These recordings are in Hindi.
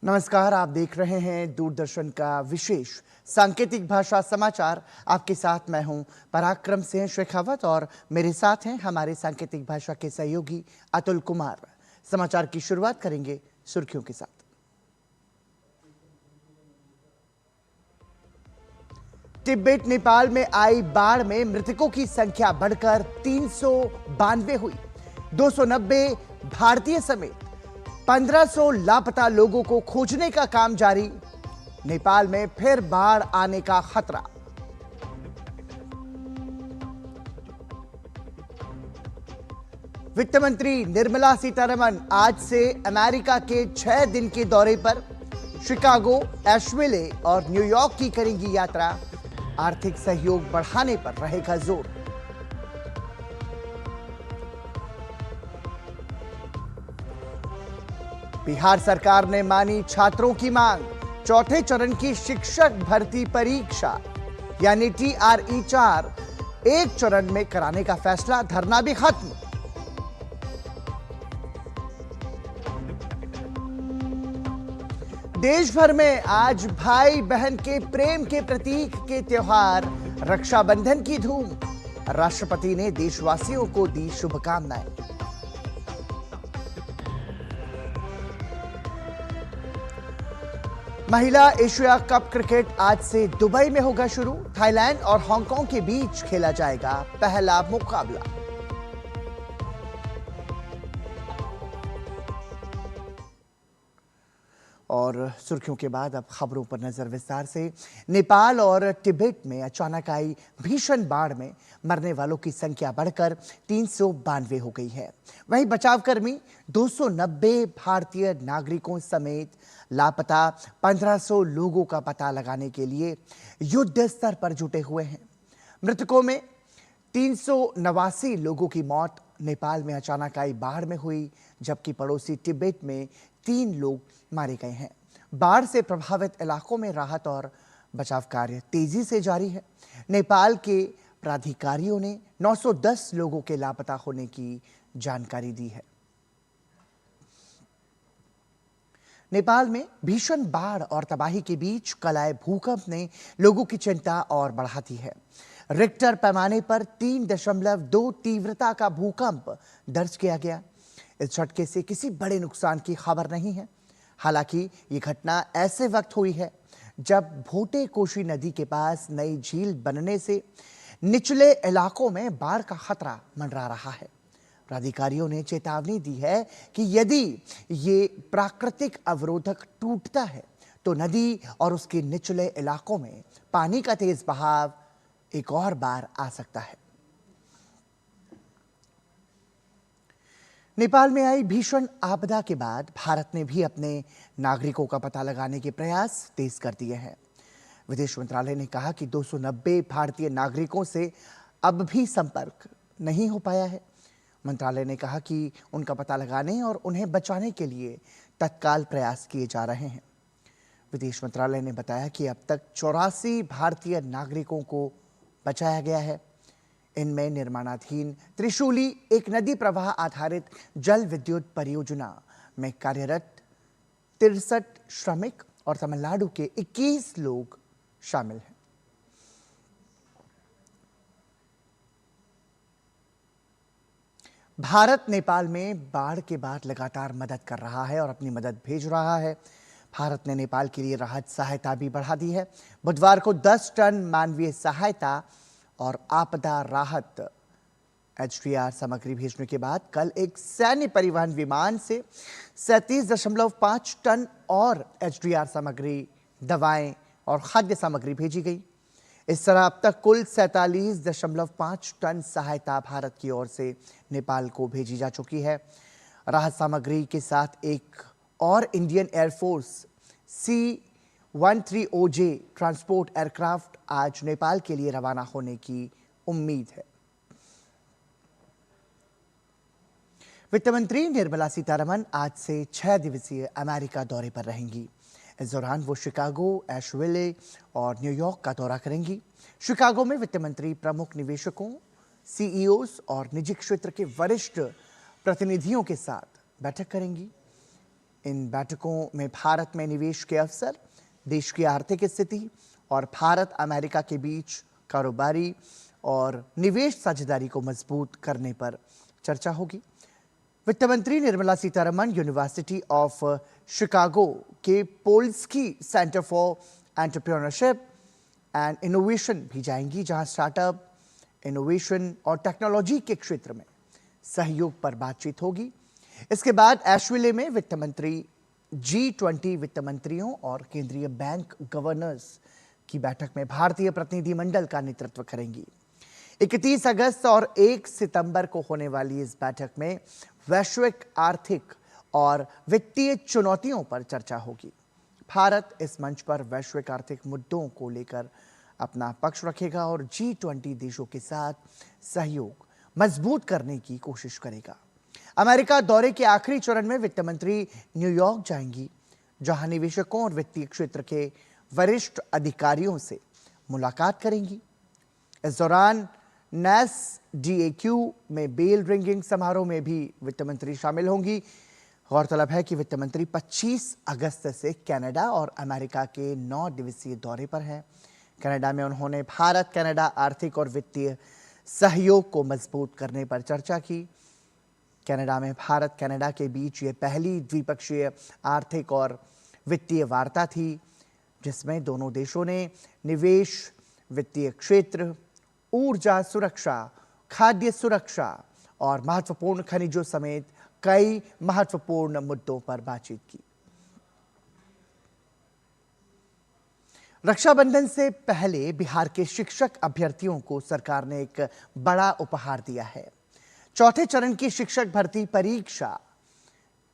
नमस्कार, आप देख रहे हैं दूरदर्शन का विशेष सांकेतिक भाषा समाचार। आपके साथ मैं हूं पराक्रम सिंह शेखावत और मेरे साथ हैं हमारे सांकेतिक भाषा के सहयोगी अतुल कुमार। समाचार की शुरुआत करेंगे सुर्खियों के साथ। तिब्बत नेपाल में आई बाढ़ में मृतकों की संख्या बढ़कर 392 हुई। 290 भारतीय समेत 1500 लापता लोगों को खोजने का काम जारी। नेपाल में फिर बाढ़ आने का खतरा। वित्त मंत्री निर्मला सीतारमण आज से अमेरिका के 6 दिन के दौरे पर शिकागो, एशविले और न्यूयॉर्क की करेंगी यात्रा। आर्थिक सहयोग बढ़ाने पर रहेगा जोर। बिहार सरकार ने मानी छात्रों की मांग। चौथे चरण की शिक्षक भर्ती परीक्षा यानी TRE 4 एक चरण में कराने का फैसला। धरना भी खत्म। देश भर में आज भाई बहन के प्रेम के प्रतीक के त्योहार रक्षाबंधन की धूम। राष्ट्रपति ने देशवासियों को दी शुभकामनाएं। महिला एशिया कप क्रिकेट आज से दुबई में होगा शुरू। थाईलैंड और हांगकांग के बीच खेला जाएगा पहला मुकाबला। और सुर्खियों के बाद अब खबरों पर नजर विस्तार से। नेपाल और तिब्बत में अचानक आई भीषण बाढ़ में मरने वालों की संख्या बढ़कर 392 हो गई है। वहीं बचावकर्मी 290 भारतीय नागरिकों समेत लापता 1500 लोगों का पता लगाने के लिए युद्ध स्तर पर जुटे हुए हैं। मृतकों में 389 लोगों की मौत नेपाल में अचानक आई बाढ़ में हुई, जबकि पड़ोसी तिब्बत में 3 लोग मारे गए हैं। बाढ़ से प्रभावित इलाकों में राहत और बचाव कार्य तेजी से जारी है। नेपाल के प्राधिकारियों ने 910 लोगों के लापता होने की जानकारी दी है। नेपाल में भीषण बाढ़ और तबाही के बीच कल आए भूकंप ने लोगों की चिंता और बढ़ा दी है। रिक्टर पैमाने पर 3.2 तीव्रता का भूकंप दर्ज किया गया। इस झटके से किसी बड़े नुकसान की खबर नहीं है। हालांकि ये घटना ऐसे वक्त हुई है जब भोटे कोशी नदी के पास नई झील बनने से निचले इलाकों में बाढ़ का खतरा मंडरा रहा है। प्राधिकारियों ने चेतावनी दी है कि यदि ये प्राकृतिक अवरोधक टूटता है तो नदी और उसके निचले इलाकों में पानी का तेज बहाव एक और बार आ सकता है। नेपाल में आई भीषण आपदा के बाद भारत ने भी अपने नागरिकों का पता लगाने के प्रयास तेज कर दिए हैं। विदेश मंत्रालय ने कहा कि 290 भारतीय नागरिकों से अब भी संपर्क नहीं हो पाया है। मंत्रालय ने कहा कि उनका पता लगाने और उन्हें बचाने के लिए तत्काल प्रयास किए जा रहे हैं। विदेश मंत्रालय ने बताया कि अब तक 84 भारतीय नागरिकों को बचाया गया है। इनमें निर्माणाधीन त्रिशूली एक नदी प्रवाह आधारित जल विद्युत परियोजना में कार्यरत 63 श्रमिक और तमिलनाडु के 21 लोग शामिल हैं। भारत नेपाल में बाढ़ के बाद लगातार मदद कर रहा है और अपनी मदद भेज रहा है। भारत ने नेपाल के लिए राहत सहायता भी बढ़ा दी है। बुधवार को 10 टन मानवीय सहायता और आपदा राहत HDR सामग्री भेजने के बाद कल एक सैन्य परिवहन विमान से 37.5 टन और HDR सामग्री, दवाएं और खाद्य सामग्री भेजी गई। इस तरह अब तक कुल 47.5 टन सहायता भारत की ओर से नेपाल को भेजी जा चुकी है। राहत सामग्री के साथ एक और Indian air force C-130OJ transport aircraft आज नेपाल के लिए रवाना होने की उम्मीद है। वित्त मंत्री निर्मला सीतारमण आज से 6 दिवसीय अमेरिका दौरे पर रहेंगी। इस दौरान वो शिकागो, एशविले और न्यूयॉर्क का दौरा करेंगी। शिकागो में वित्त मंत्री प्रमुख निवेशकों, CEOs और निजी क्षेत्र के वरिष्ठ प्रतिनिधियों के साथ बैठक करेंगी। इन बैठकों में भारत में निवेश के अवसर, देश की आर्थिक स्थिति और भारत अमेरिका के बीच कारोबारी और निवेश साझेदारी को मजबूत करने पर चर्चा होगी। वित्त मंत्री Nirmala Sitharaman University of Chicago के Polsky Center for Entrepreneurship and Innovation भी जाएंगी, जहां स्टार्टअप, इनोवेशन और टेक्नोलॉजी के क्षेत्र में सहयोग पर बातचीत होगी। इसके बाद एशविले में वित्त मंत्री G20 वित्त मंत्रियों और केंद्रीय बैंक गवर्नर्स की बैठक में भारतीय प्रतिनिधिमंडल का नेतृत्व करेंगी। 31 अगस्त और 1 सितंबर को होने वाली इस बैठक में वैश्विक आर्थिक और वित्तीय चुनौतियों पर चर्चा होगी। भारत इस मंच पर वैश्विक आर्थिक मुद्दों को लेकर अपना पक्ष रखेगा और G20 देशों के साथ सहयोग मजबूत करने की कोशिश करेगा। अमेरिका दौरे के आखिरी चरण में वित्त मंत्री न्यूयॉर्क जाएंगी, जहां निवेशकों और वित्तीय क्षेत्र के वरिष्ठ अधिकारियों से मुलाकात करेंगी। इस दौरान NASDAQ में बेल रिंगिंग समारोह में भी वित्त मंत्री शामिल होंगी। गौरतलब है कि वित्त मंत्री 25 अगस्त से कनाडा और अमेरिका के 9 दिवसीय दौरे पर हैं। कनाडा में उन्होंने भारत कनाडा आर्थिक और वित्तीय सहयोग को मजबूत करने पर चर्चा की। कनाडा में भारत कनाडा के बीच ये पहली द्विपक्षीय आर्थिक और वित्तीय वार्ता थी, जिसमें दोनों देशों ने निवेश, वित्तीय क्षेत्र, ऊर्जा सुरक्षा, खाद्य सुरक्षा और महत्वपूर्ण खनिजों समेत कई महत्वपूर्ण मुद्दों पर बातचीत की। रक्षाबंधन से पहले बिहार के शिक्षक अभ्यर्थियों को सरकार ने एक बड़ा उपहार दिया है। चौथे चरण की शिक्षक भर्ती परीक्षा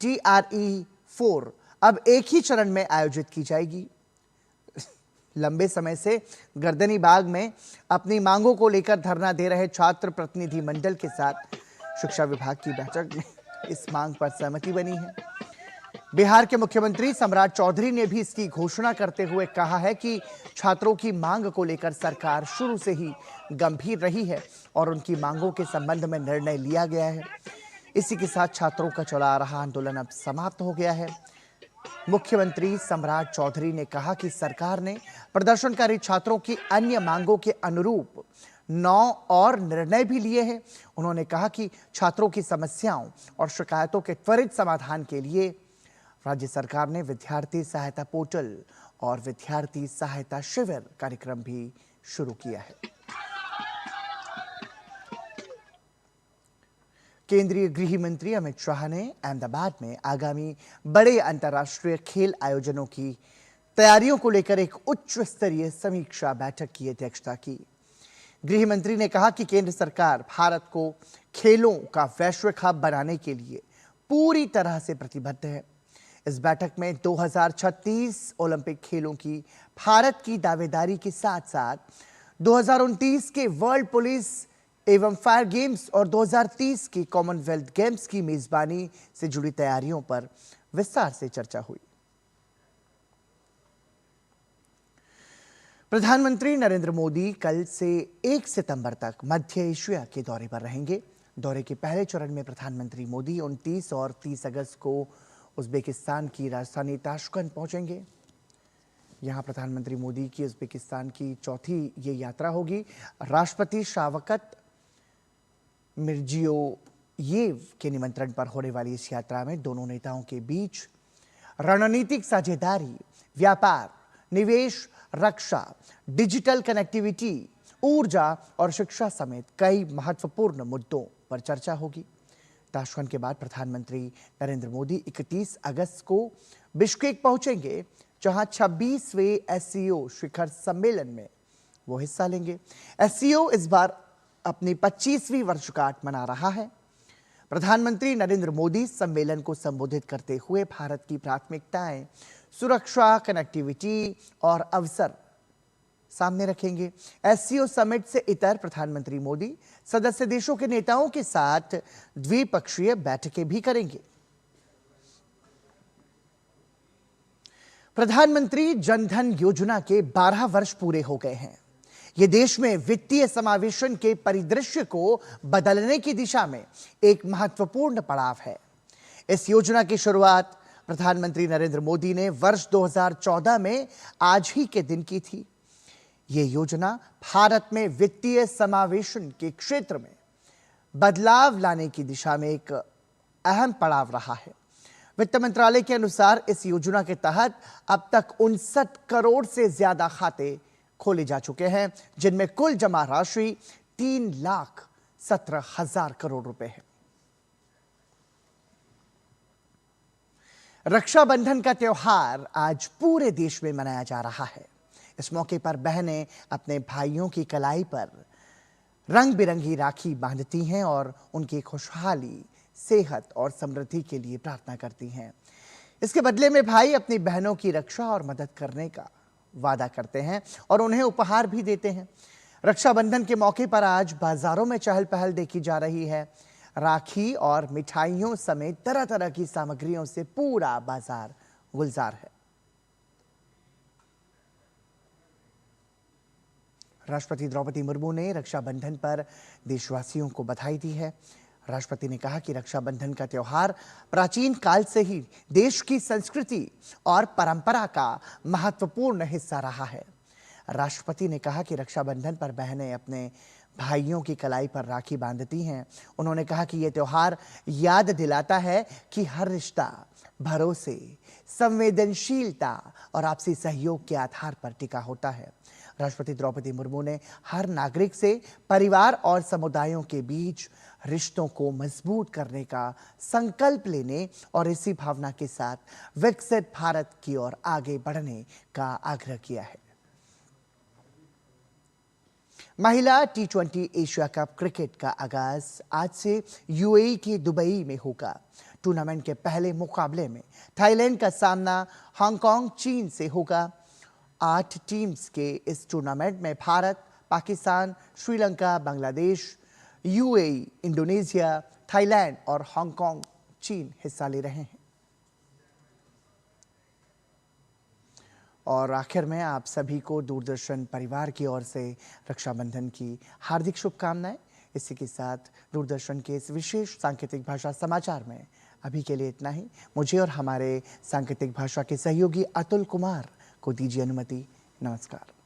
TRE-4 अब एक ही चरण में आयोजित की जाएगी। लंबे समय से गर्दनी बाग में अपनी मांगों को लेकर धरना दे रहे छात्र प्रतिनिधि मंडल के साथ शिक्षा विभाग की बैठक में इस मांग पर सहमति बनी है। बिहार के मुख्यमंत्री सम्राट चौधरी ने भी इसकी घोषणा करते हुए कहा है कि छात्रों की मांग को लेकर सरकार शुरू से ही गंभीर रही है और उनकी मांगों के संबंध में निर्णय लिया गया है। इसी के साथ छात्रों का चला आ रहा आंदोलन अब समाप्त हो गया है। मुख्यमंत्री सम्राट चौधरी ने कहा कि सरकार ने प्रदर्शनकारी छात्रों की अन्य मांगों के अनुरूप 9 और निर्णय भी लिए हैं। उन्होंने कहा कि छात्रों की समस्याओं और शिकायतों के त्वरित समाधान के लिए राज्य सरकार ने विद्यार्थी सहायता पोर्टल और विद्यार्थी सहायता शिविर कार्यक्रम भी शुरू किया है। केंद्रीय गृह मंत्री अमित शाह ने अहमदाबाद में आगामी बड़े अंतर्राष्ट्रीय खेल आयोजनों की तैयारियों को लेकर एक उच्च स्तरीय समीक्षा बैठक की अध्यक्षता की। गृह मंत्री ने कहा कि केंद्र सरकार भारत को खेलों का वैश्विक हब बनाने के लिए पूरी तरह से प्रतिबद्ध है। इस बैठक में 2036 ओलंपिक खेलों की भारत की दावेदारी के साथ साथ 2029 के वर्ल्ड पुलिस एवं फायर गेम्स और 2030 की कॉमनवेल्थ गेम्स की मेजबानी से जुड़ी तैयारियों पर विस्तार से चर्चा हुई। प्रधानमंत्री नरेंद्र मोदी कल से 1 सितंबर तक मध्य एशिया के दौरे पर रहेंगे। दौरे के पहले चरण में प्रधानमंत्री मोदी 29 और 30 अगस्त को उज्बेकिस्तान की राजधानी ताशकंद पहुंचेंगे। यहां प्रधानमंत्री मोदी की उज्बेकिस्तान की चौथी ये यात्रा होगी। राष्ट्रपति शावकत मिर्जियोयेव के निमंत्रण पर होने वाली इस यात्रा में दोनों नेताओं के बीच रणनीतिक साझेदारी, व्यापार, निवेश, रक्षा, डिजिटल कनेक्टिविटी, ऊर्जा और शिक्षा समेत कई महत्वपूर्ण मुद्दों पर चर्चा होगी। ताशकंद के बाद प्रधानमंत्री नरेंद्र मोदी 31 अगस्त को बिश्केक पहुंचेंगे, जहां 26वें SCO शिखर सम्मेलन में वो हिस्सा लेंगे। SCO इस बार अपनी 25वीं वर्षगांठ मना रहा है। प्रधानमंत्री नरेंद्र मोदी सम्मेलन को संबोधित करते हुए भारत की प्राथमिकताएं, सुरक्षा, कनेक्टिविटी और अवसर सामने रखेंगे। SCO समिट से इतर प्रधानमंत्री मोदी सदस्य देशों के नेताओं के साथ द्विपक्षीय बैठकें भी करेंगे। प्रधानमंत्री जनधन योजना के 12 वर्ष पूरे हो गए हैं। यह देश में वित्तीय समावेशन के परिदृश्य को बदलने की दिशा में एक महत्वपूर्ण पड़ाव है। इस योजना की शुरुआत प्रधानमंत्री नरेंद्र मोदी ने वर्ष 2014 में आज ही के दिन की थी। ये योजना भारत में वित्तीय समावेशन के क्षेत्र में बदलाव लाने की दिशा में एक अहम पड़ाव रहा है। वित्त मंत्रालय के अनुसार इस योजना के तहत अब तक 59 करोड़ से ज्यादा खाते खोले जा चुके हैं, जिनमें कुल जमा राशि 3,17,000 करोड़ रुपए है। रक्षाबंधन का त्योहार आज पूरे देश में मनाया जा रहा है। इस मौके पर बहनें अपने भाइयों की कलाई पर रंग बिरंगी राखी बांधती हैं और उनकी खुशहाली, सेहत और समृद्धि के लिए प्रार्थना करती हैं। इसके बदले में भाई अपनी बहनों की रक्षा और मदद करने का वादा करते हैं और उन्हें उपहार भी देते हैं। रक्षाबंधन के मौके पर आज बाजारों में चहल पहल देखी जा रही है। राखी और मिठाइयों समेत तरह तरह की सामग्रियों से पूरा बाजार गुलजार है। राष्ट्रपति द्रौपदी मुर्मू ने रक्षाबंधन पर देशवासियों को बधाई दी है। राष्ट्रपति ने कहा कि रक्षाबंधन का त्योहार प्राचीन काल से ही देश की संस्कृति और परंपरा का महत्वपूर्ण हिस्सा रहा है। राष्ट्रपति ने कहा कि रक्षाबंधन पर बहनें अपने भाइयों की कलाई पर राखी बांधती हैं। उन्होंने कहा कि यह त्योहार याद दिलाता है कि हर रिश्ता भरोसे, संवेदनशीलता और आपसी सहयोग के आधार पर टिका होता है। राष्ट्रपति द्रौपदी मुर्मू ने हर नागरिक से परिवार और समुदायों के बीच रिश्तों को मजबूत करने का संकल्प लेने और इसी भावना के साथ विकसित भारत की ओर आगे बढ़ने का आग्रह किया है। महिला T20 एशिया कप क्रिकेट का आगाज आज से यूएई के दुबई में होगा। टूर्नामेंट के पहले मुकाबले में थाईलैंड का सामना हांगकांग चीन से होगा। 8 टीम्स के इस टूर्नामेंट में Bharat, Pakistan, Sri Lanka, Bangladesh, UAE, Indonesia, Thailand और हांगकांग चीन हिस्सा ले रहे हैं। और आखिर में आप सभी को दूरदर्शन परिवार की ओर से रक्षाबंधन की हार्दिक शुभकामनाएं। इसी के साथ दूरदर्शन के इस विशेष सांकेतिक भाषा समाचार में अभी के लिए इतना ही। मुझे और हमारे सांकेतिक भाषा के सहयोगी अतुल कुमार को दीजिए अनुमति। नमस्कार।